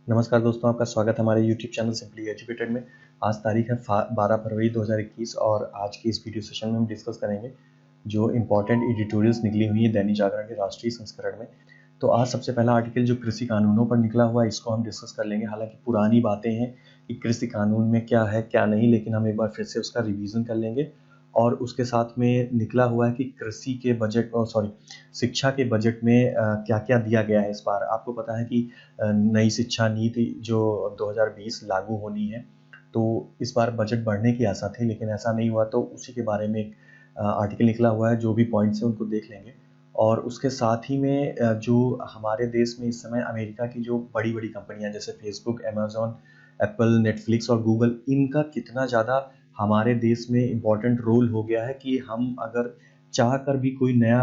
नमस्कार दोस्तों, आपका स्वागत है हमारे YouTube चैनल सिंपली एजुकेटेड में। आज तारीख है 12 फरवरी 2021 और आज की इस वीडियो सेशन में हम डिस्कस करेंगे जो इम्पोर्टेंट एडिटोरियल्स निकली हुई है दैनिक जागरण के राष्ट्रीय संस्करण में। तो आज सबसे पहला आर्टिकल जो कृषि कानूनों पर निकला हुआ है इसको हम डिस्कस कर लेंगे। हालांकि पुरानी बातें हैं कि कृषि कानून में क्या है क्या नहीं, लेकिन हम एक बार फिर से उसका रिवीजन कर लेंगे। और उसके साथ में निकला हुआ है कि कृषि के बजट शिक्षा के बजट में क्या क्या दिया गया है इस बार। आपको पता है कि नई शिक्षा नीति जो 2020 लागू होनी है, तो इस बार बजट बढ़ने की आशा थी, लेकिन ऐसा नहीं हुआ। तो उसी के बारे में एक आर्टिकल निकला हुआ है, जो भी पॉइंट्स हैं उनको देख लेंगे। और उसके साथ ही में जो हमारे देश में इस समय अमेरिका की जो बड़ी बड़ी कंपनियां जैसे फेसबुक, अमेजोन, एप्पल, नेटफ्लिक्स और गूगल, इनका कितना ज़्यादा हमारे देश में इम्पोर्टेंट रोल हो गया है कि हम अगर चाह कर भी कोई नया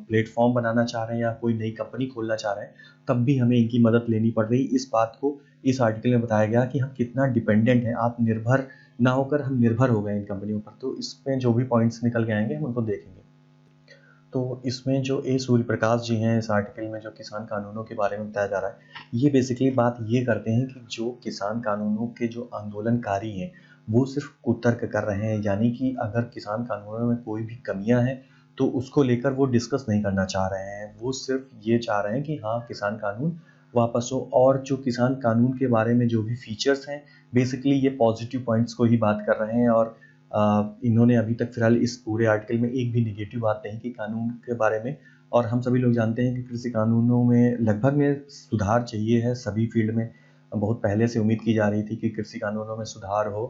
प्लेटफॉर्म बनाना चाह रहे हैं या कोई नई कंपनी खोलना चाह रहे हैं, तब भी हमें इनकी मदद लेनी पड़ रही। इस बात को इस आर्टिकल में बताया गया कि हम कितना डिपेंडेंट हैं, आप निर्भर ना होकर हम निर्भर हो गए इन कंपनियों पर। तो इसमें जो भी पॉइंट्स निकल के आएंगे हम उनको देखेंगे। तो इसमें जो ए सूर्य प्रकाश जी हैं, इस आर्टिकल में जो किसान कानूनों के बारे में बताया जा रहा है, ये बेसिकली बात ये करते हैं कि जो किसान कानूनों के जो आंदोलनकारी हैं वो सिर्फ कुतर्क कर रहे हैं, यानी कि अगर किसान कानूनों में कोई भी कमियां हैं तो उसको लेकर वो डिस्कस नहीं करना चाह रहे हैं। वो सिर्फ ये चाह रहे हैं कि हाँ, किसान कानून वापस हो। और जो किसान कानून के बारे में जो भी फीचर्स हैं, बेसिकली ये पॉजिटिव पॉइंट्स को ही बात कर रहे हैं। और इन्होंने अभी तक फिलहाल इस पूरे आर्टिकल में एक भी नेगेटिव बात नहीं की कानून के बारे में। और हम सभी लोग जानते हैं कि कृषि कानूनों में लगभग में सुधार चाहिए है सभी फील्ड में। बहुत पहले से उम्मीद की जा रही थी कि कृषि कानूनों में सुधार हो,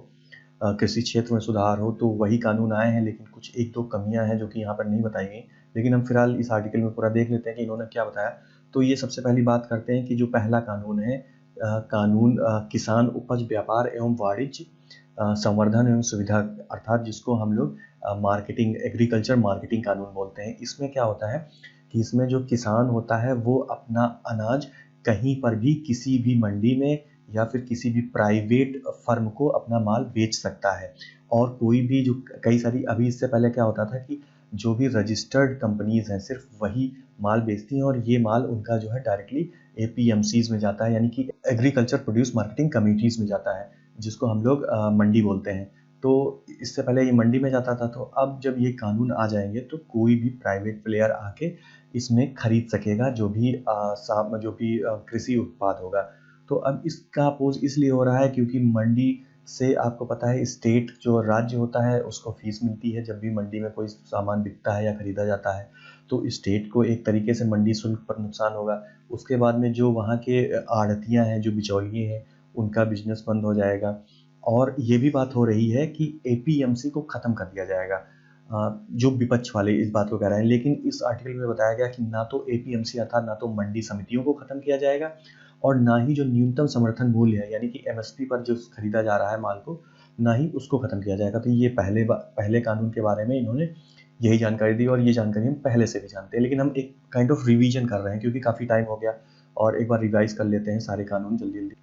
कृषि क्षेत्र में सुधार हो, तो वही कानून आए हैं। लेकिन कुछ एक दो कमियां हैं जो कि यहाँ पर नहीं बताई गई। लेकिन हम फिलहाल इस आर्टिकल में पूरा देख लेते हैं कि इन्होंने क्या बताया। तो ये सबसे पहली बात करते हैं कि जो पहला कानून है, कानून किसान उपज व्यापार एवं वाणिज्य संवर्धन एवं सुविधा, अर्थात जिसको हम लोग मार्केटिंग, एग्रीकल्चर मार्केटिंग कानून बोलते हैं। इसमें क्या होता है कि इसमें जो किसान होता है वो अपना अनाज कहीं पर भी किसी भी मंडी में या फिर किसी भी प्राइवेट फर्म को अपना माल बेच सकता है। और कोई भी जो कई सारी, अभी इससे पहले क्या होता था कि जो भी रजिस्टर्ड कंपनीज हैं सिर्फ वही माल बेचती हैं, और ये माल उनका जो है डायरेक्टली एपीएमसीज में जाता है, यानी कि एग्रीकल्चर प्रोड्यूस मार्केटिंग कमेटीज में जाता है, जिसको हम लोग मंडी बोलते हैं। तो इससे पहले ये मंडी में जाता था। तो अब जब ये कानून आ जाएंगे तो कोई भी प्राइवेट प्लेयर आके इसमें खरीद सकेगा जो भी कृषि उत्पाद होगा। तो अब इसका अपोज इसलिए हो रहा है क्योंकि मंडी से आपको पता है स्टेट जो राज्य होता है उसको फीस मिलती है जब भी मंडी में कोई सामान बिकता है या खरीदा जाता है। तो स्टेट को एक तरीके से मंडी शुल्क पर नुकसान होगा। उसके बाद में जो वहाँ के आड़तियाँ हैं, जो बिचौलिए हैं, उनका बिजनेस बंद हो जाएगा। और ये भी बात हो रही है कि एपीएमसी को ख़त्म कर दिया जाएगा। जो विपक्ष वाले इस बात को कह रहे हैं, लेकिन इस आर्टिकल में बताया गया कि ना तो एपीएमसी अर्थात ना तो मंडी समितियों को ख़त्म किया जाएगा और ना ही जो न्यूनतम समर्थन मूल्य है, यानी कि एमएसपी पर जो खरीदा जा रहा है माल को, ना ही उसको ख़त्म किया जाएगा। तो ये पहले कानून के बारे में इन्होंने यही जानकारी दी, और ये जानकारी हम पहले से भी जानते हैं, लेकिन हम एक काइंड ऑफ रिवीजन कर रहे हैं क्योंकि काफ़ी टाइम हो गया। और एक बार रिवाइज कर लेते हैं सारे कानून जल्दी जल्दी।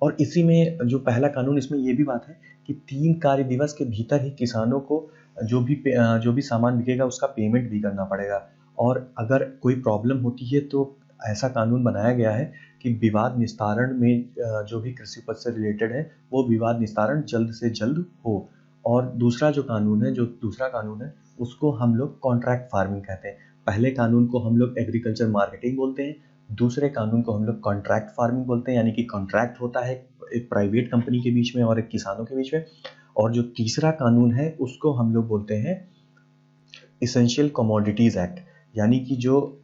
और इसी में जो पहला कानून, इसमें ये भी बात है कि 3 कार्य दिवस के भीतर ही किसानों को जो भी सामान बिकेगा उसका पेमेंट भी करना पड़ेगा। और अगर कोई प्रॉब्लम होती है तो ऐसा कानून बनाया गया है कि विवाद निस्तारण में जो भी कृषि उपज से रिलेटेड है वो विवाद निस्तारण जल्द से जल्द हो। और दूसरा कानून है उसको हम लोग कॉन्ट्रैक्ट फार्मिंग कहते हैं। पहले कानून को हम लोग एग्रीकल्चर मार्केटिंग बोलते हैं, दूसरे कानून को हम लोग कॉन्ट्रैक्ट फार्मिंग बोलते हैं, यानी कि कॉन्ट्रैक्ट होता है एक प्राइवेट कंपनी के बीच में और एक किसानों के बीच में। और जो तीसरा कानून है उसको हम लोग बोलते हैं इसेंशियल कमोडिटीज एक्ट, यानी कि जो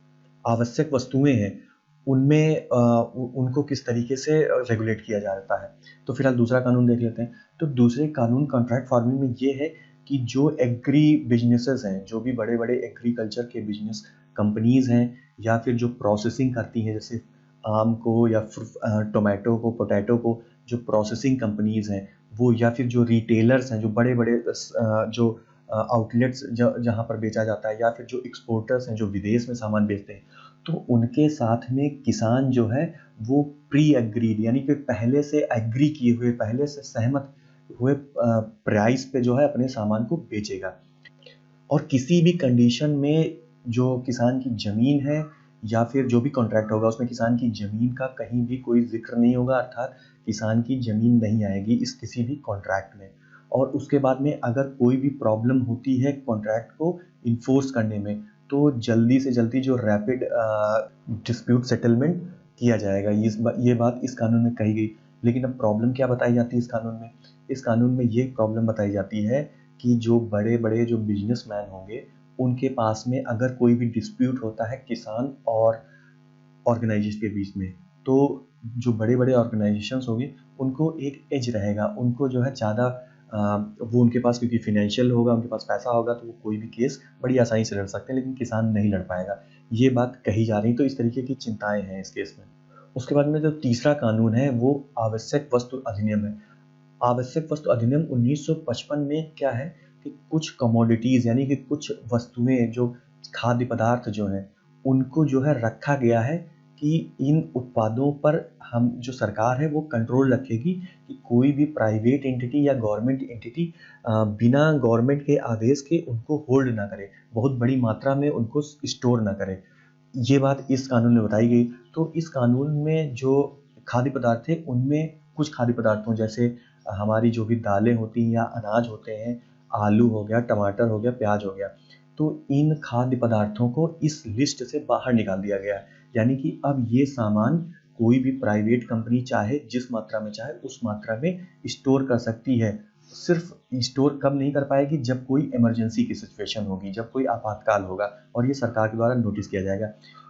आवश्यक वस्तुएं हैं उनमें उनको किस तरीके से रेगुलेट किया जाता है। तो फिलहाल दूसरा कानून देख लेते हैं। तो दूसरे कानून कॉन्ट्रैक्ट फार्मिंग में ये है कि जो एग्री बिजनेसेस हैं, जो भी बड़े बड़े एग्रीकल्चर के बिजनेस कंपनीज हैं या फिर जो प्रोसेसिंग करती हैं, जैसे आम को या टोमेटो को, पोटैटो को, जो प्रोसेसिंग कंपनीज हैं वो, या फिर जो रिटेलर्स हैं, जो बड़े बड़े जो आउटलेट्स जहाँ पर बेचा जाता है, या फिर जो एक्सपोर्टर्स हैं जो विदेश में सामान बेचते हैं, तो उनके साथ में किसान जो है वो प्री एग्रीड, यानी कि पहले से एग्री किए हुए, पहले से सहमत हुए प्राइस पे जो है अपने सामान को बेचेगा। और किसी भी कंडीशन में जो किसान की ज़मीन है या फिर जो भी कॉन्ट्रैक्ट होगा उसमें किसान की ज़मीन का कहीं भी कोई ज़िक्र नहीं होगा, अर्थात किसान की ज़मीन नहीं आएगी इस किसी भी कॉन्ट्रैक्ट में। और उसके बाद में अगर कोई भी प्रॉब्लम होती है कॉन्ट्रैक्ट को इन्फोर्स करने में, तो जल्दी से जल्दी जो रैपिड डिस्प्यूट सेटलमेंट किया जाएगा। ये बात इस कानून में कही गई। लेकिन अब प्रॉब्लम क्या बताई जाती है इस कानून में? इस कानून में ये प्रॉब्लम बताई जाती है कि जो बड़े-बड़े जो बिजनेसमैन होंगे, उनके पास में अगर कोई भी डिस्प्यूट होता है किसान और ऑर्गेनाइजेशन के बीच में, तो जो बड़े-बड़े ऑर्गेनाइजेशंस होंगे, उनको एक एज रहेगा, उनको जो है ज़्यादा वो उनके पास क्योंकि फाइनेंशियल होगा, उनके पास पैसा होगा, तो वो कोई भी केस बड़ी आसानी से लड़ सकते हैं, लेकिन किसान नहीं लड़ पाएगा। ये बात कही जा रही, तो इस तरीके की चिंताएँ हैं इस केस में। उसके बाद में जो तीसरा कानून है, वो आवश्यक वस्तु अधिनियम है। आवश्यक वस्तु अधिनियम 1955 में क्या है कि कुछ कमोडिटीज़ यानी कि कुछ वस्तुएँ जो खाद्य पदार्थ जो हैं, उनको जो है रखा गया है कि इन उत्पादों पर हम जो सरकार है वो कंट्रोल रखेगी कि कोई भी प्राइवेट एंटिटी या गवर्नमेंट एंटिटी बिना गवर्नमेंट के आदेश के उनको होल्ड ना करे, बहुत बड़ी मात्रा में उनको स्टोर ना करे। ये बात इस कानून में बताई गई। तो इस कानून में जो खाद्य पदार्थ थे, उनमें कुछ खाद्य पदार्थों जैसे हमारी जो भी दालें होती हैं या अनाज होते हैं, आलू हो गया, टमाटर हो गया, प्याज हो गया, तो इन खाद्य पदार्थों को इस लिस्ट से बाहर निकाल दिया गया है। यानी कि अब ये सामान कोई भी प्राइवेट कंपनी चाहे जिस मात्रा में चाहे उस मात्रा में स्टोर कर सकती है। सिर्फ स्टोर कब नहीं कर पाएगी, जब कोई इमरजेंसी की सिचुएशन होगी, जब कोई आपातकाल होगा, और ये सरकार के द्वारा नोटिस किया जाएगा।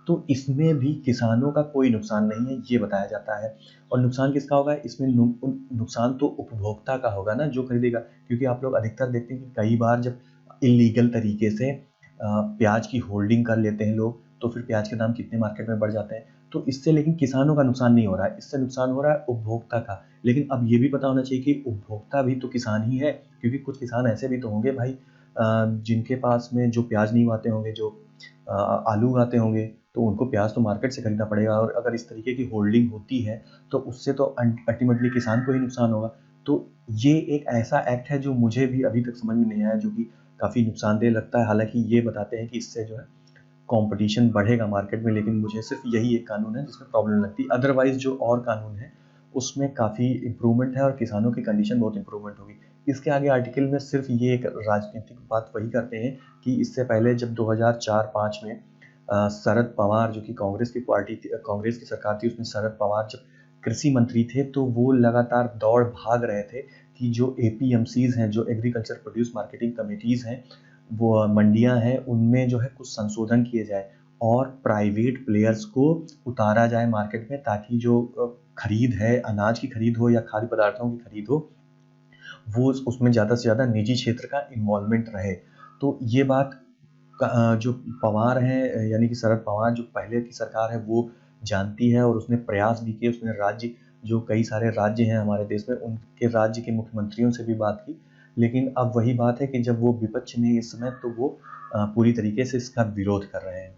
तो इसमें भी किसानों का कोई नुकसान नहीं है, ये बताया जाता है। और नुकसान किसका होगा? इसमें नुकसान तो उपभोक्ता का होगा ना, जो खरीदेगा। क्योंकि आप लोग अधिकतर देखते हैं कि कई बार जब इलीगल तरीके से प्याज की होल्डिंग कर लेते हैं लोग, तो फिर प्याज के दाम कितने मार्केट में बढ़ जाते हैं। तो इससे लेकिन किसानों का नुकसान नहीं हो रहा है, इससे नुकसान हो रहा है उपभोक्ता का। लेकिन अब ये भी पता होना चाहिए कि उपभोक्ता भी तो किसान ही है, क्योंकि कुछ किसान ऐसे भी तो होंगे भाई जिनके पास में जो प्याज नहीं उगाते होंगे, जो आलू उगाते होंगे, तो उनको प्याज तो मार्केट से खरीदना पड़ेगा। और अगर इस तरीके की होल्डिंग होती है तो उससे तो अल्टीमेटली किसान को ही नुकसान होगा। तो ये एक ऐसा एक्ट है जो मुझे भी अभी तक समझ में नहीं आया, जो कि काफ़ी नुकसानदेह लगता है। हालांकि ये बताते हैं कि इससे जो है कंपटीशन बढ़ेगा मार्केट में, लेकिन मुझे सिर्फ यही एक कानून है जिसमें प्रॉब्लम लगती है। अदरवाइज जो और कानून है उसमें काफ़ी इम्प्रूवमेंट है और किसानों की कंडीशन बहुत इम्प्रूवमेंट होगी। इसके आगे आर्टिकल में सिर्फ ये एक राजनीतिक बात वही करते हैं कि इससे पहले जब 2004-5 में शरद पवार जो कि कांग्रेस की पार्टी थी, कांग्रेस की सरकार थी, उसमें शरद पवार जब कृषि मंत्री थे तो वो लगातार दौड़ भाग रहे थे कि जो एपीएमसीज हैं, जो एग्रीकल्चर प्रोड्यूस मार्केटिंग कमेटीज हैं, वो मंडियां हैं, उनमें जो है कुछ संशोधन किए जाए और प्राइवेट प्लेयर्स को उतारा जाए मार्केट में, ताकि जो खरीद है, अनाज की खरीद हो या खाद्य पदार्थों की खरीद हो, वो उसमें ज़्यादा से ज़्यादा निजी क्षेत्र का इन्वॉल्वमेंट रहे। तो ये बात जो पवार हैं यानी कि शरद पवार जो पहले की सरकार है वो जानती है, और उसने प्रयास भी किए। उसने राज्य जो कई सारे राज्य हैं हमारे देश में, उनके राज्य के मुख्यमंत्रियों से भी बात की। लेकिन अब वही बात है कि जब वो विपक्ष में इस समय, तो वो पूरी तरीके से इसका विरोध कर रहे हैं।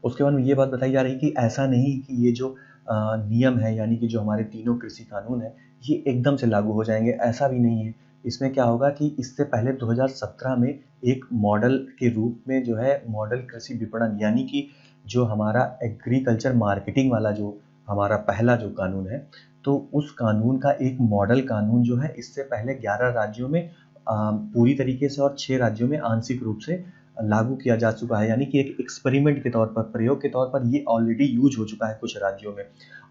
उसके बाद में ये बात बताई जा रही है कि ऐसा नहीं कि ये जो नियम है यानी कि जो हमारे तीनों कृषि कानून है ये एकदम से लागू हो जाएंगे, ऐसा भी नहीं है। इसमें क्या होगा कि इससे पहले 2017 में एक मॉडल के रूप में जो है मॉडल कृषि विपणन, यानी कि जो हमारा एग्रीकल्चर मार्केटिंग वाला जो हमारा पहला जो कानून है, तो उस कानून का एक मॉडल कानून जो है इससे पहले 11 राज्यों में पूरी तरीके से और 6 राज्यों में आंशिक रूप से लागू किया जा चुका है। यानी कि एक एक्सपेरिमेंट के तौर पर, प्रयोग के तौर पर ये ऑलरेडी यूज हो चुका है कुछ राज्यों में।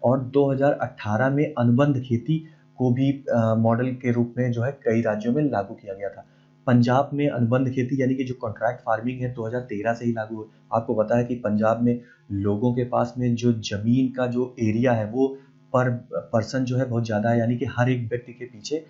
और 2018 में अनुबंध खेती को भी मॉडल के रूप में जो है कई राज्यों में लागू किया गया था। पंजाब में अनुबंध खेती यानी कि जो कॉन्ट्रैक्ट फार्मिंग है 2013 से ही लागू हुई। आपको पता है कि पंजाब में लोगों के पास में जो जमीन का जो एरिया है वो पर पर्सन जो है बहुत ज़्यादा है, यानी कि हर एक व्यक्ति के पीछे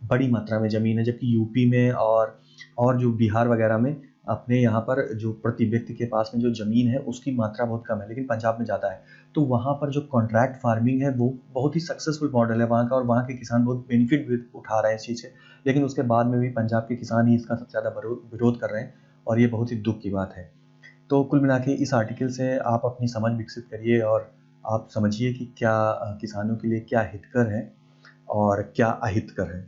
बड़ी मात्रा में ज़मीन है। जबकि यूपी में और जो बिहार वगैरह में अपने यहाँ पर जो प्रति व्यक्ति के पास में जो ज़मीन है उसकी मात्रा बहुत कम है, लेकिन पंजाब में ज़्यादा है। तो वहाँ पर जो कॉन्ट्रैक्ट फार्मिंग है वो बहुत ही सक्सेसफुल मॉडल है वहाँ का, और वहाँ के किसान बहुत बेनिफिट भी उठा रहे हैं इस चीज़ से। लेकिन उसके बाद में भी पंजाब के किसान ही इसका सबसे ज़्यादा विरोध कर रहे हैं, और ये बहुत ही दुख की बात है। तो कुल मिला के इस आर्टिकल से आप अपनी समझ विकसित करिए और आप समझिए कि क्या किसानों के लिए क्या हितकर है और क्या अहितकर है।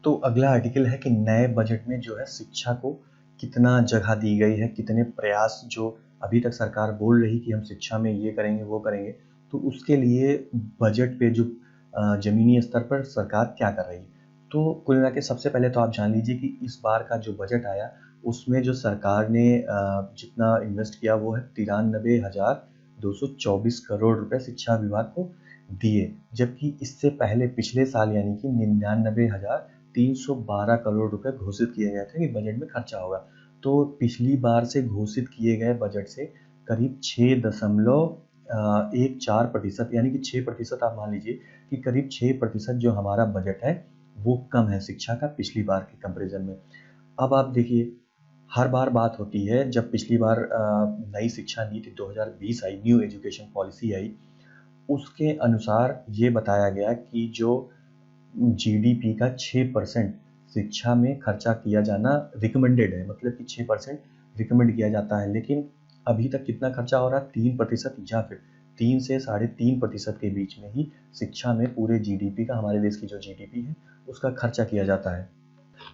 तो अगला आर्टिकल है कि नए बजट में जो है शिक्षा को कितना जगह दी गई है, कितने प्रयास जो अभी तक सरकार बोल रही कि हम शिक्षा में ये करेंगे वो करेंगे, तो उसके लिए बजट पे जो ज़मीनी स्तर पर सरकार क्या कर रही है। तो कुल मिला के सबसे पहले तो आप जान लीजिए कि इस बार का जो बजट आया उसमें जो सरकार ने जितना इन्वेस्ट किया वो है 93,224 करोड़ रुपए शिक्षा विभाग को दिए, जबकि इससे पहले पिछले साल यानी कि 99,312 करोड़ रुपए घोषित किए गए थे कि बजट में खर्चा होगा। तो पिछली बार से घोषित किए गए बजट से करीब 6.14% यानी कि 6% आप मान लीजिए कि करीब 6% जो हमारा बजट है वो कम है शिक्षा का पिछली बार के कंपैरिजन में। अब आप देखिए, हर बार बात होती है जब पिछली बार नई शिक्षा नीति 2020 आई, न्यू एजुकेशन पॉलिसी आई, उसके अनुसार ये बताया गया कि जो जीडीपी का 6% शिक्षा में खर्चा किया जाना रिकमेंडेड है, मतलब कि 6% रिकमेंड किया जाता है। लेकिन अभी तक कितना खर्चा हो रहा है? 3% या फिर 3 से 3.5% के बीच में ही शिक्षा में पूरे जीडीपी का, हमारे देश की जो जीडीपी है उसका खर्चा किया जाता है।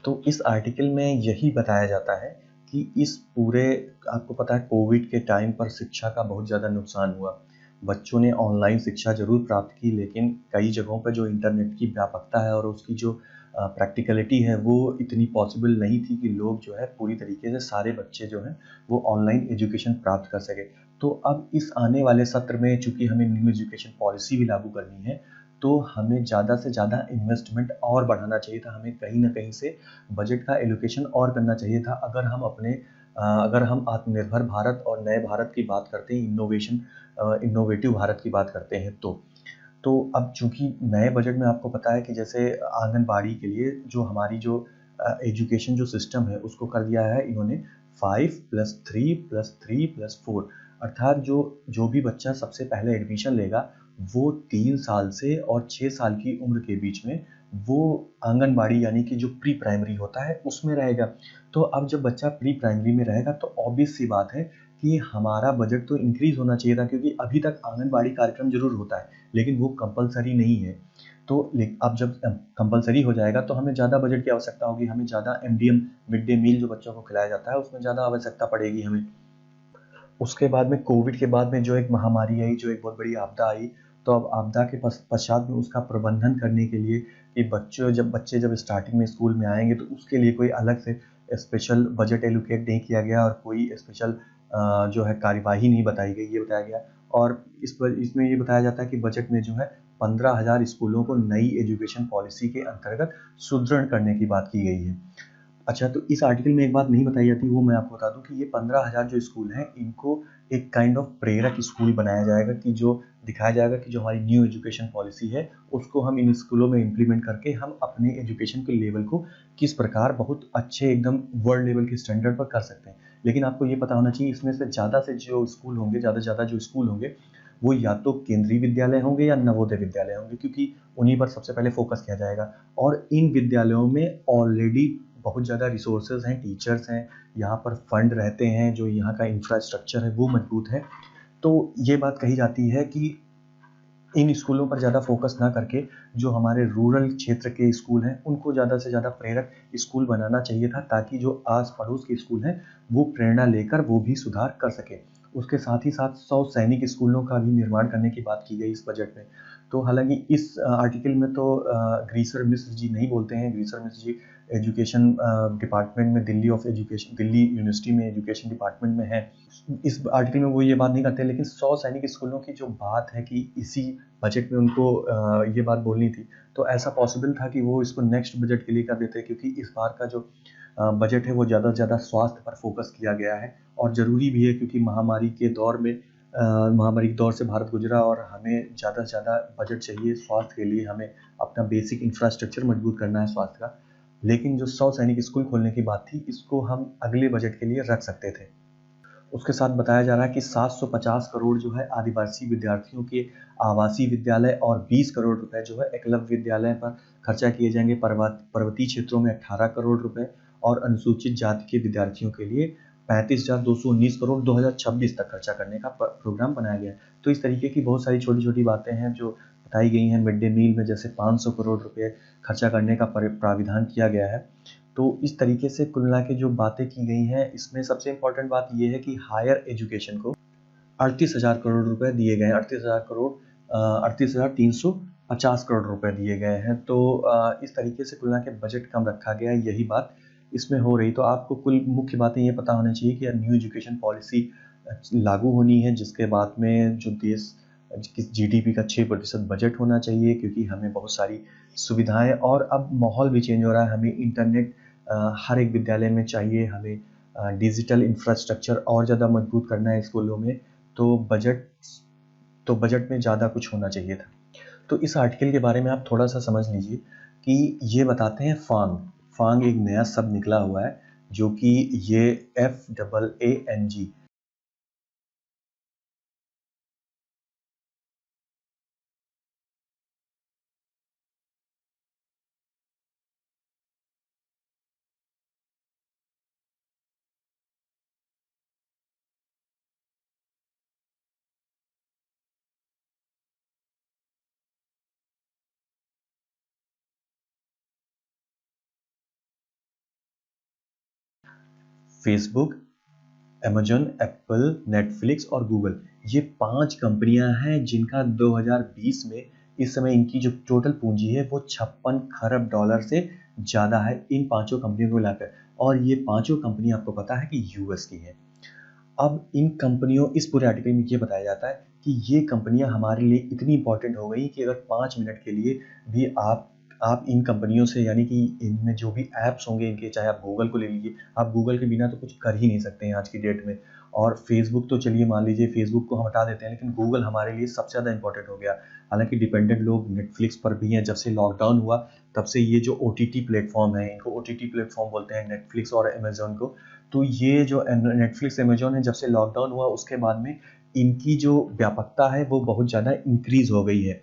तो इस आर्टिकल में यही बताया जाता है कि इस पूरे, आपको पता है कोविड के टाइम पर शिक्षा का बहुत ज़्यादा नुकसान हुआ। बच्चों ने ऑनलाइन शिक्षा ज़रूर प्राप्त की, लेकिन कई जगहों पर जो इंटरनेट की व्यापकता है और उसकी जो प्रैक्टिकलिटी है वो इतनी पॉसिबल नहीं थी कि लोग जो है पूरी तरीके से सारे बच्चे जो हैं वो ऑनलाइन एजुकेशन प्राप्त कर सके। तो अब इस आने वाले सत्र में चूँकि हमें न्यू एजुकेशन पॉलिसी भी लागू करनी है, तो हमें ज़्यादा से ज़्यादा इन्वेस्टमेंट और बढ़ाना चाहिए था। हमें कहीं न कहीं से बजट का एलोकेशन और करना चाहिए था। अगर हम आत्मनिर्भर भारत और नए भारत की बात करते हैं, इनोवेटिव भारत की बात करते हैं तो अब चूँकि नए बजट में आपको पता है कि जैसे आंगनबाड़ी के लिए जो हमारी जो एजुकेशन जो सिस्टम है उसको कर दिया है इन्होंने 5+3+3+4, अर्थात जो भी बच्चा सबसे पहले एडमिशन लेगा वो 3 साल से और 6 साल की उम्र के बीच में वो आंगनबाड़ी यानी कि जो प्री प्राइमरी होता है उसमें रहेगा। तो अब जब बच्चा प्री प्राइमरी में रहेगा तो ऑब्वियस सी बात है कि हमारा बजट तो इंक्रीज होना चाहिए था, क्योंकि अभी तक आंगनबाड़ी कार्यक्रम जरूर होता है लेकिन वो कंपलसरी नहीं है। तो अब जब कंपलसरी हो जाएगा तो हमें ज़्यादा बजट की आवश्यकता होगी, हमें ज़्यादा एमडीएम मिड डे मील जो बच्चों को खिलाया जाता है उसमें ज़्यादा आवश्यकता पड़ेगी हमें। उसके बाद में कोविड के बाद में जो एक महामारी आई, जो एक बहुत बड़ी आपदा आई, तो अब आपदा के पश्चात में उसका प्रबंधन करने के लिए कि बच्चे जब स्टार्टिंग में स्कूल में आएंगे तो उसके लिए कोई अलग से स्पेशल बजट एलोकेट नहीं किया गया और कोई स्पेशल जो है कार्यवाही नहीं बताई गई, ये बताया गया। और इसमें ये बताया जाता है कि बजट में जो है 15,000 स्कूलों को नई एजुकेशन पॉलिसी के अंतर्गत सुदृढ़ करने की बात की गई है। अच्छा, तो इस आर्टिकल में एक बात नहीं बताई जाती, वो मैं आपको बता दूं कि ये 15,000 जो स्कूल हैं इनको एक काइंड ऑफ प्रेरक स्कूल बनाया जाएगा कि जो दिखाया जाएगा कि जो हमारी न्यू एजुकेशन पॉलिसी है उसको हम इन स्कूलों में इम्प्लीमेंट करके हम अपने एजुकेशन के लेवल को किस प्रकार बहुत अच्छे एकदम वर्ल्ड लेवल के स्टैंडर्ड पर कर सकते हैं। लेकिन आपको ये पता होना चाहिए इसमें से ज़्यादा से जो स्कूल होंगे, ज़्यादा से ज़्यादा जो स्कूल होंगे वो या तो केंद्रीय विद्यालय होंगे या नवोदय विद्यालय होंगे, क्योंकि उन्हीं पर सबसे पहले फोकस किया जाएगा। और इन विद्यालयों में ऑलरेडी बहुत ज़्यादा रिसोर्सेज हैं, टीचर्स हैं, यहाँ पर फंड रहते हैं, जो यहाँ का इंफ्रास्ट्रक्चर है वो मजबूत है। तो ये बात कही जाती है कि इन स्कूलों पर ज़्यादा फोकस ना करके जो हमारे रूरल क्षेत्र के स्कूल हैं उनको ज़्यादा से ज़्यादा प्रेरक स्कूल बनाना चाहिए था, ताकि जो आस पड़ोस के स्कूल हैं वो प्रेरणा लेकर वो भी सुधार कर सके। उसके साथ ही साथ 100 सैनिक स्कूलों का भी निर्माण करने की बात की गई इस बजट में। तो हालांकि इस आर्टिकल में तो ग्रीसर मिश्र जी नहीं बोलते हैं। Greaser Mishra ji education department में, दिल्ली यूनिवर्सिटी में एजुकेशन डिपार्टमेंट में है। इस आर्टिकल में वो ये बात नहीं करते, लेकिन 100 सैनिक स्कूलों की जो बात है कि इसी बजट में उनको ये बात बोलनी थी, तो ऐसा पॉसिबल था कि वो इसको नेक्स्ट बजट के लिए कर देते, क्योंकि इस बार का जो बजट है वो ज़्यादा से ज़्यादा स्वास्थ्य पर फोकस किया गया है और ज़रूरी भी है, क्योंकि महामारी के दौर से भारत गुजरा और हमें ज़्यादा से ज़्यादा बजट चाहिए स्वास्थ्य के लिए। हमें अपना बेसिक इंफ्रास्ट्रक्चर मजबूत करना है स्वास्थ्य का। लेकिन जो 100 सैनिक स्कूल खोलने की बात थी इसको हम अगले बजट के लिए रख सकते थे। उसके साथ बताया जा रहा है कि 750 करोड़ जो है आदिवासी विद्यार्थियों के आवासीय विद्यालय और 20 करोड़ रुपए जो है एकलव्य विद्यालय पर खर्चा किए जाएंगे। पर्वतीय क्षेत्रों में 18 करोड़ रुपए और अनुसूचित जाति के विद्यार्थियों के लिए 35,219 करोड़ 2026 तक खर्चा करने का प्रोग्राम बनाया गया है। तो इस तरीके की बहुत सारी छोटी छोटी बातें हैं जो बताई गई हैं। मिड डे मील में जैसे 500 करोड़ रुपए खर्चा करने का प्राविधान किया गया है। तो इस तरीके से कुल मिला के जो बातें की गई हैं, इसमें सबसे इम्पोर्टेंट बात ये है कि हायर एजुकेशन को 38,000 करोड़ रुपए दिए गए हैं। 38,350 करोड़ रुपए दिए गए हैं। तो इस तरीके से कुल मिला के बजट कम रखा गया है, यही बात इसमें हो रही। तो आपको कुल मुख्य बातें ये पता होना चाहिए कि न्यू एजुकेशन पॉलिसी लागू होनी है, जिसके बाद में जो देश की जीडीपी का 6% बजट होना चाहिए, क्योंकि हमें बहुत सारी सुविधाएं, और अब माहौल भी चेंज हो रहा है। हमें इंटरनेट हर एक विद्यालय में चाहिए, हमें डिजिटल इंफ्रास्ट्रक्चर और ज़्यादा मजबूत करना है स्कूलों में। तो बजट में ज़्यादा कुछ होना चाहिए था। तो इस आर्टिकल के बारे में आप थोड़ा सा समझ लीजिए कि ये बताते हैं फांग एक नया शब्द निकला हुआ है, जो कि ये FAANG Facebook, Amazon, Apple, Netflix और गूगल, ये 5 कंपनियां हैं जिनका 2020 में इस समय इनकी जो टोटल पूंजी है वो 56 खरब डॉलर से ज़्यादा है, इन पांचों कंपनियों को मिलाकर। और ये पांचों कंपनी आपको पता है कि यूएस की है। अब इन कंपनियों, इस पूरे आर्टिकल में ये बताया जाता है कि ये कंपनियां हमारे लिए इतनी इंपॉर्टेंट हो गई कि अगर 5 मिनट के लिए भी आप इन कंपनियों से, यानी कि इनमें जो भी ऐप्स होंगे इनके, चाहे आप गूगल को ले लीजिए, आप गूगल के बिना तो कुछ कर ही नहीं सकते हैं आज की डेट में। और फेसबुक तो चलिए मान लीजिए फेसबुक को हम हटा देते हैं, लेकिन गूगल हमारे लिए सबसे ज़्यादा इंपॉर्टेंट हो गया। हालांकि डिपेंडेंट लोग नेटफ्लिक्स पर भी हैं, जब से लॉकडाउन हुआ तब से ये जो OTT प्लेटफॉर्म है, इनको OTT प्लेटफॉर्म बोलते हैं, नेटफ्लिक्स और अमेजोन को। तो ये जो नेटफ्लिक्स अमेजोन है, जब से लॉकडाउन हुआ उसके बाद में इनकी जो व्यापकता है वो बहुत ज़्यादा इंक्रीज हो गई है।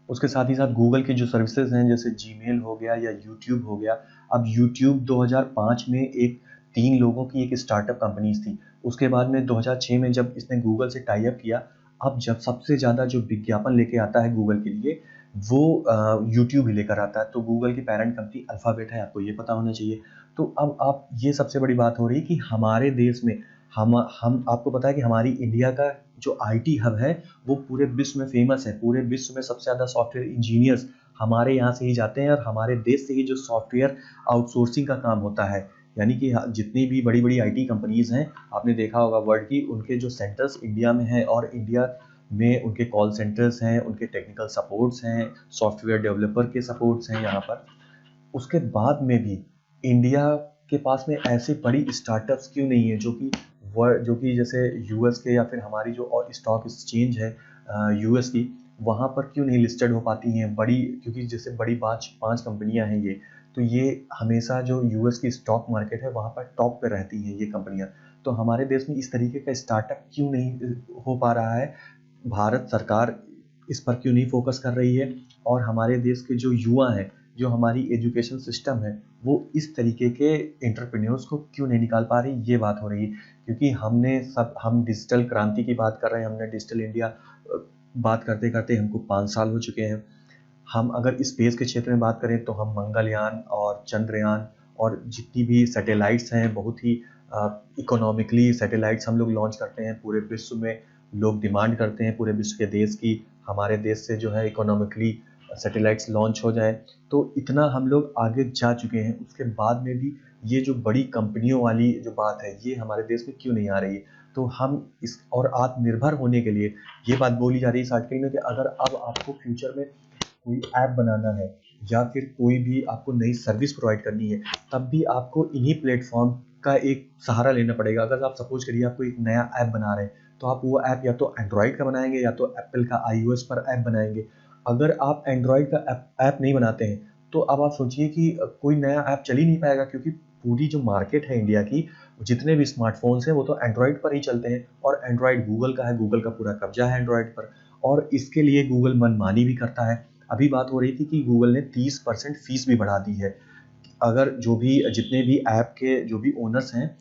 उसके साथ ही साथ गूगल की जो सर्विसेज हैं, जैसे जीमेल हो गया या यूट्यूब हो गया। अब यूट्यूब 2005 में एक 3 लोगों की एक स्टार्टअप कंपनीज थी। उसके बाद में 2006 में जब इसने गूगल से टाई अप किया, अब जब सबसे ज़्यादा जो विज्ञापन लेके आता है गूगल के लिए, वो यूट्यूब ही लेकर आता है। तो गूगल की पेरेंट कंपनी अल्फाबेट है, आपको ये पता होना चाहिए। तो अब आप, ये सबसे बड़ी बात हो रही है कि हमारे देश में हम आपको पता है कि हमारी इंडिया का जो IT हब है वो पूरे विश्व में फेमस है। पूरे विश्व में सबसे ज़्यादा सॉफ्टवेयर इंजीनियर्स हमारे यहाँ से ही जाते हैं, और हमारे देश से ही जो सॉफ्टवेयर आउटसोर्सिंग का काम होता है, यानी कि जितनी भी बड़ी बड़ी IT कंपनीज हैं, आपने देखा होगा वर्ल्ड की, उनके जो सेंटर्स इंडिया में हैं, और इंडिया में उनके कॉल सेंटर्स हैं, उनके टेक्निकल सपोर्ट्स हैं, सॉफ्टवेयर डेवलपर के सपोर्ट्स हैं यहाँ पर। उसके बाद में भी इंडिया के पास में ऐसे बड़ी स्टार्टअप्स क्यों नहीं है, जो कि जैसे यूएस के, या फिर हमारी जो और स्टॉक एक्सचेंज है यूएस की, वहाँ पर क्यों नहीं लिस्टेड हो पाती हैं बड़ी, क्योंकि जैसे बड़ी 5 कंपनियां हैं ये, तो ये हमेशा जो यूएस की स्टॉक मार्केट है वहाँ पर टॉप पे रहती हैं ये कंपनियां। तो हमारे देश में इस तरीके का स्टार्टअप क्यों नहीं हो पा रहा है, भारत सरकार इस पर क्यों नहीं फोकस कर रही है, और हमारे देश के जो युवा हैं, जो हमारी एजुकेशन सिस्टम है, वो इस तरीके के एंटरप्रेन्योर्स को क्यों नहीं निकाल पा रही, ये बात हो रही है। क्योंकि हम डिजिटल क्रांति की बात कर रहे हैं, हमने डिजिटल इंडिया बात करते करते हमको 5 साल हो चुके हैं। हम अगर स्पेस के क्षेत्र में बात करें तो हम मंगलयान और चंद्रयान और जितनी भी सैटेलाइट्स हैं, बहुत ही इकोनॉमिकली सैटेलाइट्स हम लोग लॉन्च करते हैं। पूरे विश्व में लोग डिमांड करते हैं, पूरे विश्व के देश की, हमारे देश से जो है इकोनॉमिकली सैटेलाइट्स लॉन्च हो जाए। तो इतना हम लोग आगे जा चुके हैं, उसके बाद में भी ये जो बड़ी कंपनियों वाली जो बात है, ये हमारे देश में क्यों नहीं आ रही है। तो हम इस और आत्मनिर्भर होने के लिए, ये बात बोली जा रही है इस आर्टिकल में कि अगर अब आपको फ्यूचर में कोई ऐप बनाना है, या फिर कोई भी आपको नई सर्विस प्रोवाइड करनी है, तब भी आपको इन्हीं प्लेटफॉर्म का एक सहारा लेना पड़ेगा। अगर आप सपोज करिए आपको एक नया ऐप बना रहे हैं, तो आप वो ऐप या तो एंड्रॉयड का बनाएंगे या तो एप्पल का iOS पर ऐप बनाएंगे। अगर आप एंड्रॉयड का ऐप नहीं बनाते हैं, तो अब आप सोचिए कि कोई नया ऐप चल ही नहीं पाएगा, क्योंकि पूरी जो मार्केट है इंडिया की, जितने भी स्मार्टफोन्स हैं वो तो एंड्रॉयड पर ही चलते हैं, और एंड्रॉयड गूगल का है, गूगल का पूरा कब्जा है एंड्रॉयड पर, और इसके लिए गूगल मनमानी भी करता है। अभी बात हो रही थी कि गूगल ने 30% फीस भी बढ़ा दी है। अगर जितने भी ऐप के जो भी ओनर्स हैं,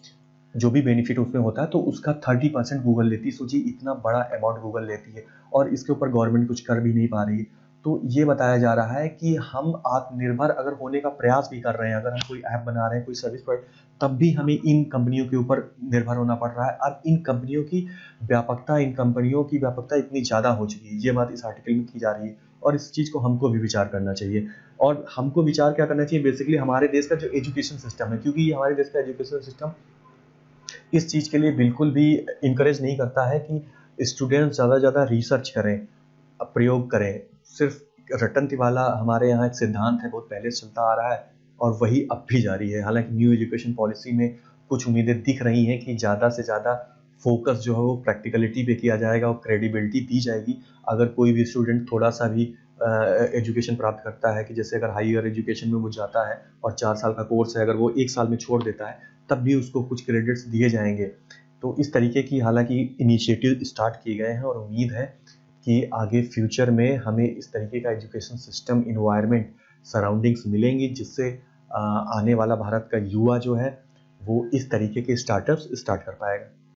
जो भी बेनिफिट उसमें होता है, तो उसका 30% गूगल लेती है। सोचिए इतना बड़ा अमाउंट गूगल लेती है, और इसके ऊपर गवर्नमेंट कुछ कर भी नहीं पा रही है। तो ये बताया जा रहा है कि हम आत्मनिर्भर अगर होने का प्रयास भी कर रहे हैं, अगर हम कोई ऐप बना रहे हैं, कोई सर्विस प्रोवाइड, तब भी हमें इन कंपनियों के ऊपर निर्भर होना पड़ रहा है। अब इन कंपनियों की व्यापकता इतनी ज़्यादा हो चुकी है, ये बात इस आर्टिकल में की जा रही है, और इस चीज़ को हमको भी विचार करना चाहिए। और हमको विचार क्या करना चाहिए, बेसिकली हमारे देश का जो एजुकेशन सिस्टम है, क्योंकि ये हमारे देश का एजुकेशन सिस्टम इस चीज़ के लिए बिल्कुल भी इनकरेज नहीं करता है कि स्टूडेंट्स ज़्यादा से ज़्यादा रिसर्च करें, प्रयोग करें। सिर्फ रटन तिवाला हमारे यहाँ एक सिद्धांत है, बहुत पहले से चलता आ रहा है और वही अब भी जारी है। हालांकि न्यू एजुकेशन पॉलिसी में कुछ उम्मीदें दिख रही हैं कि ज़्यादा से ज़्यादा फोकस जो है वो प्रैक्टिकलिटी पे किया जाएगा और क्रेडिबिलिटी दी जाएगी। अगर कोई भी स्टूडेंट थोड़ा सा भी एजुकेशन प्राप्त करता है, कि जैसे अगर हायर एजुकेशन में वो जाता है और 4 साल का कोर्स है, अगर वो 1 साल में छोड़ देता है, तब भी उसको कुछ क्रेडिट्स दिए जाएंगे। तो इस तरीके की हालांकि इनिशिएटिव स्टार्ट किए गए हैं और उम्मीद है कि आगे फ्यूचर में हमें इस तरीके का एजुकेशन सिस्टम, इन्वायरमेंट, सराउंडिंग्स मिलेंगी, जिससे आने वाला भारत का युवा जो है वो इस तरीके के स्टार्टअप्स स्टार्ट कर पाएगा।